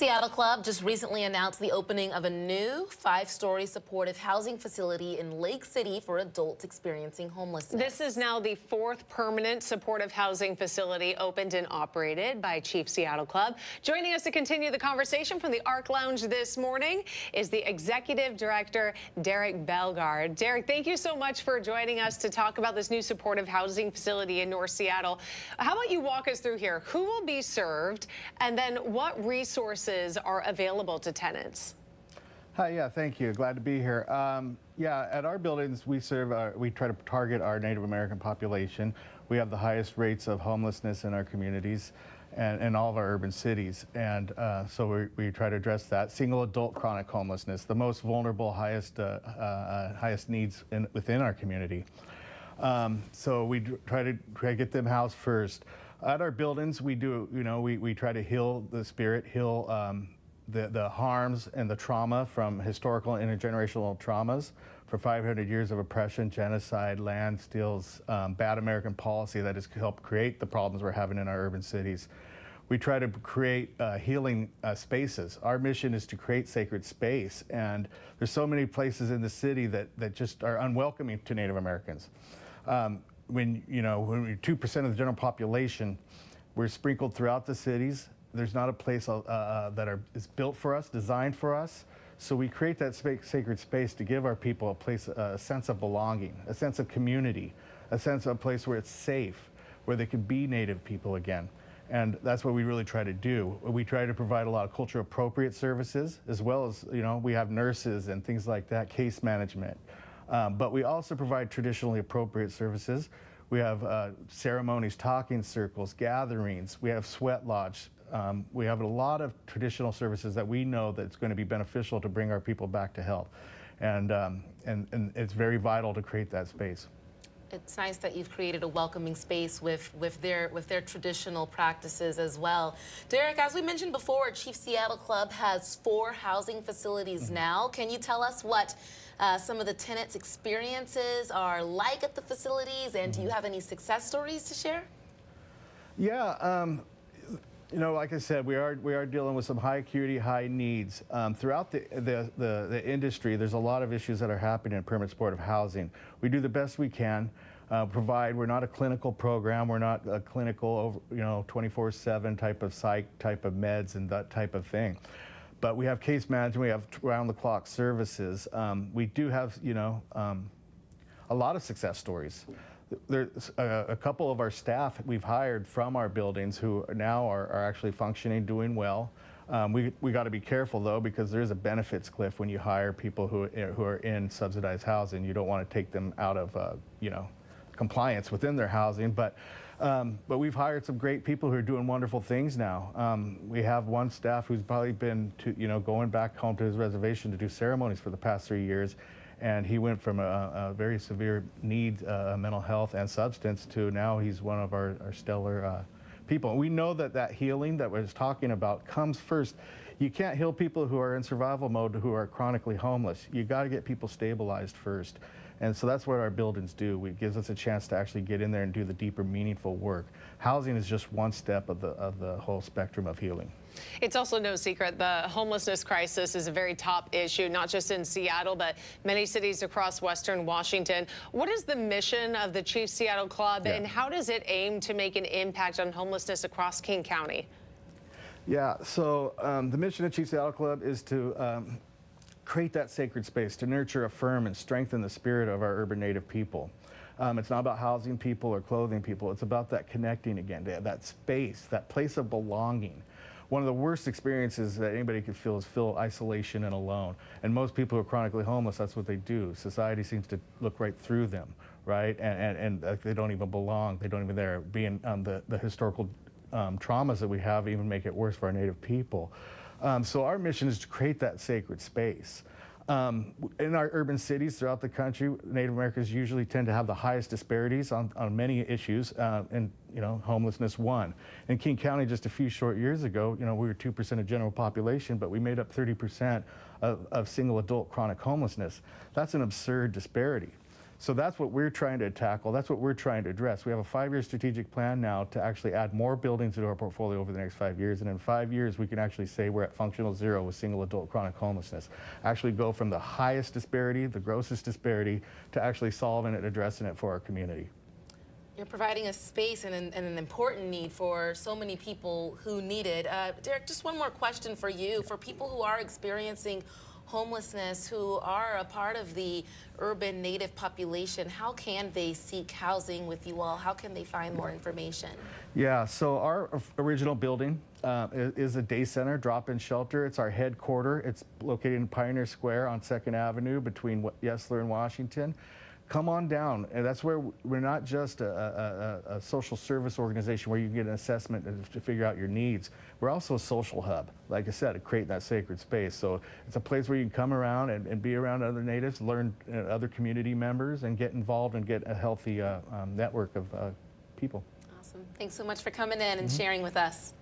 Seattle Club just recently announced the opening of a new 5-story supportive housing facility in Lake City for adults experiencing homelessness. This is now the 4th permanent supportive housing facility opened and operated by Chief Seattle Club. Joining us to continue the conversation from the Arc Lounge this morning is the Executive Director, Derrick Belgarde. Derrick, thank you so much for joining us to talk about this new supportive housing facility in North Seattle. How about you walk us through here? Who will be served, and then what resources are available to tenants? Hi, yeah, thank you. Glad to be here. Yeah, at our buildings, we try to target our Native American population. We have the highest rates of homelessness in our communities and in all of our urban cities. And so we try to address that. Single adult chronic homelessness, the most vulnerable, highest needs within our community. So we try to get them housed first. At our buildings, we do, we try to heal the spirit, heal the harms and the trauma from historical and intergenerational traumas for 500 years of oppression, genocide, land steals, bad American policy that has helped create the problems we're having in our urban cities. We try to create healing spaces. Our mission is to create sacred space, and there's so many places in the city that just are unwelcoming to Native Americans. When we're 2% of the general population, we're sprinkled throughout the cities. There's not a place is built for us, designed for us. So we create that sacred space to give our people a sense of belonging, a sense of community, a sense of a place where it's safe, where they can be Native people again. And that's what we really try to do. We try to provide a lot of culture appropriate services, as well as, we have nurses and things like that, case management. But we also provide traditionally appropriate services. We have ceremonies, talking circles, gatherings. We have sweat lodge. We have a lot of traditional services that we know that it's going to be beneficial to bring our people back to health. And it's very vital to create that space. It's nice that you've created a welcoming space with their traditional practices as well. Derrick, as we mentioned before, Chief Seattle Club has 4 housing facilities now. Can you tell us what some of the tenants' experiences are like at the facilities, and do you have any success stories to share? Yeah, like I said, we are dealing with some high acuity, high needs. Throughout the industry, there's a lot of issues that are happening in permanent supportive housing. We do the best we can. We're not a clinical program. We're not a clinical, 24/7 type of psych, type of meds and that type of thing. But we have case management, we have round-the-clock services. We do have, a lot of success stories. There's a couple of our staff we've hired from our buildings who now are actually functioning, doing well. We got to be careful, though, because there is a benefits cliff when you hire people who are in subsidized housing. You don't want to take them out of, compliance within their housing. But we've hired some great people who are doing wonderful things now. We have one staff who's probably been going back home to his reservation to do ceremonies for the past 3 years, and he went from a very severe need, mental health and substance, to now he's one of our stellar people. And we know that healing that we're talking about comes first. You can't heal people who are in survival mode, who are chronically homeless. You got to get people stabilized first. And so that's what our buildings do. It gives us a chance to actually get in there and do the deeper, meaningful work. Housing is just one step of the whole spectrum of healing. It's also no secret the homelessness crisis is a very top issue, not just in Seattle, but many cities across Western Washington. What is the mission of the Chief Seattle Club, and how does it aim to make an impact on homelessness across King County? Yeah, so the mission of Chief Seattle Club is to create that sacred space, to nurture, affirm, and strengthen the spirit of our urban Native people. It's not about housing people or clothing people. It's about that connecting again, that space, that place of belonging. One of the worst experiences that anybody could feel is isolation and alone. And most people who are chronically homeless, that's what they do. Society seems to look right through them, right? And they don't even belong. They don't even there. Being the historical traumas that we have even make it worse for our Native people. So our mission is to create that sacred space. In our urban cities throughout the country, Native Americans usually tend to have the highest disparities on many issues, and homelessness one. In King County, just a few short years ago, we were 2% of general population, but we made up 30% of single adult chronic homelessness. That's an absurd disparity. So that's what we're trying to tackle. That's what we're trying to address. We have a 5-year strategic plan now to actually add more buildings to our portfolio over the next 5 years. And in 5 years, we can actually say we're at functional zero with single adult chronic homelessness. Actually go from the highest disparity, the grossest disparity, to actually solving it, addressing it for our community. You're providing a space and an important need for so many people who need it. Derrick, just one more question for you. For people who are experiencing homelessness, who are a part of the urban native population, how can they seek housing with you all? How can they find more information? Yeah, so our original building is a day center, drop-in shelter. It's our headquarters. It's located in Pioneer Square on 2nd Avenue between Yesler and Washington. Come on down. And that's where we're not just a social service organization where you can get an assessment to figure out your needs. We're also a social hub, like I said, to create that sacred space. So it's a place where you can come around and be around other natives, learn other community members, and get involved and get a healthy network of people. Awesome. Thanks so much for coming in and sharing with us.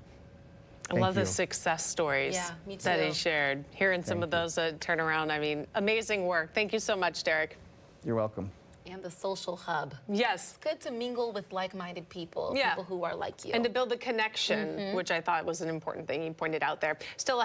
I love the success stories me too. that he shared. Hearing some of those turnaround, I mean, amazing work. Thank you so much, Derrick. You're welcome. And the social hub. Yes. It's good to mingle with like-minded people, people who are like you. And to build the connection, which I thought was an important thing you pointed out there. Still